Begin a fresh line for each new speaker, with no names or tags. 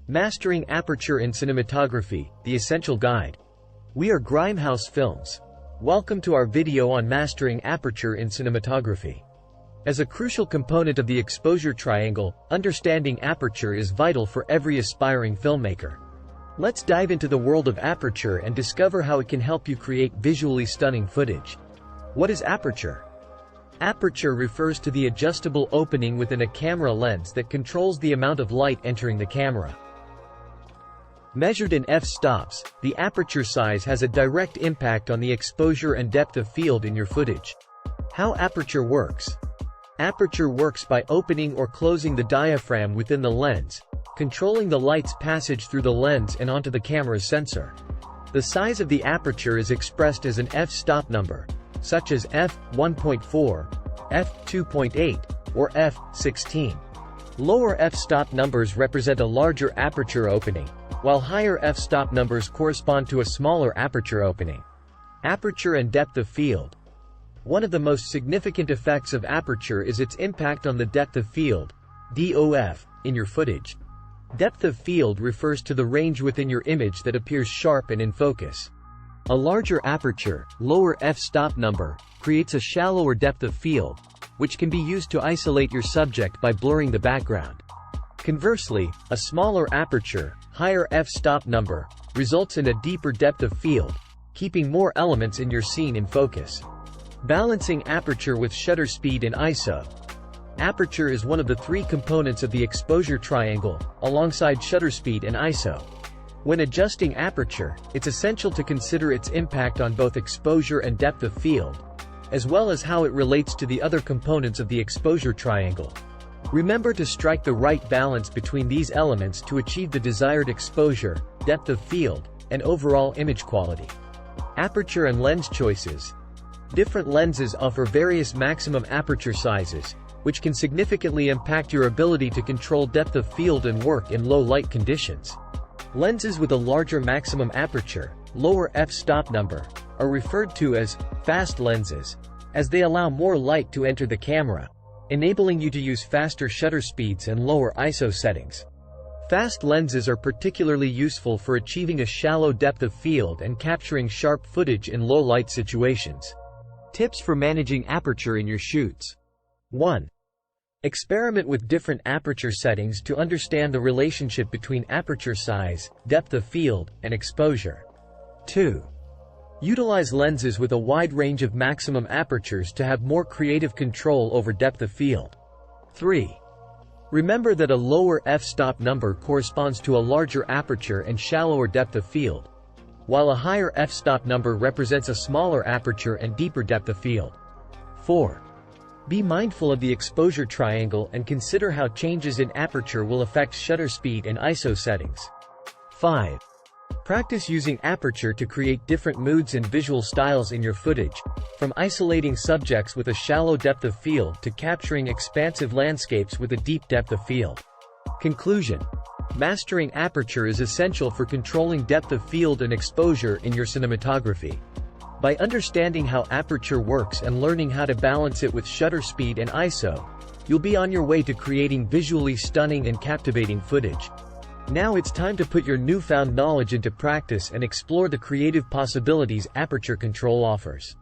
Mastering Aperture in Cinematography, the Essential Guide. We are Grimehouse Films. Welcome to our video on Mastering Aperture in Cinematography. As a crucial component of the exposure triangle, understanding aperture is vital for every aspiring filmmaker. Let's dive into the world of aperture and discover how it can help you create visually stunning footage. What is aperture? Aperture refers to the adjustable opening within a camera lens that controls the amount of light entering the camera. Measured in f-stops, the aperture size has a direct impact on the exposure and depth of field in your footage. How aperture works? Aperture works by opening or closing the diaphragm within the lens, controlling the light's passage through the lens and onto the camera's sensor. The size of the aperture is expressed as an f-stop number, such as f1.4, f2.8, or f16. Lower f-stop numbers represent a larger aperture opening, while higher f-stop numbers correspond to a smaller aperture opening. Aperture and depth of field. One of the most significant effects of aperture is its impact on the depth of field, DOF, in your footage. Depth of field refers to the range within your image that appears sharp and in focus. A larger aperture, lower f-stop number, creates a shallower depth of field, which can be used to isolate your subject by blurring the background. Conversely, a smaller aperture, higher f-stop number, results in a deeper depth of field, keeping more elements in your scene in focus. Balancing aperture with shutter speed and ISO. Aperture is one of the three components of the exposure triangle, alongside shutter speed and ISO. When adjusting aperture, it's essential to consider its impact on both exposure and depth of field, as well as how it relates to the other components of the exposure triangle. Remember to strike the right balance between these elements to achieve the desired exposure, depth of field, and overall image quality. Aperture and lens choices. Different lenses offer various maximum aperture sizes, which can significantly impact your ability to control depth of field and work in low light conditions. Lenses with a larger maximum aperture, lower f-stop number, are referred to as fast lenses, as they allow more light to enter the camera, enabling you to use faster shutter speeds and lower ISO settings. Fast lenses are particularly useful for achieving a shallow depth of field and capturing sharp footage in low-light situations. Tips for managing aperture in your shoots. 1. Experiment with different aperture settings to understand the relationship between aperture size, depth of field, and exposure. 2. Utilize lenses with a wide range of maximum apertures to have more creative control over depth of field. 3. Remember that a lower f-stop number corresponds to a larger aperture and shallower depth of field, while a higher f-stop number represents a smaller aperture and deeper depth of field. 4. Be mindful of the exposure triangle and consider how changes in aperture will affect shutter speed and ISO settings. 5. Practice using aperture to create different moods and visual styles in your footage, from isolating subjects with a shallow depth of field to capturing expansive landscapes with a deep depth of field. Conclusion. Mastering aperture is essential for controlling depth of field and exposure in your cinematography. By understanding how aperture works and learning how to balance it with shutter speed and ISO, you'll be on your way to creating visually stunning and captivating footage. Now it's time to put your newfound knowledge into practice and explore the creative possibilities aperture control offers.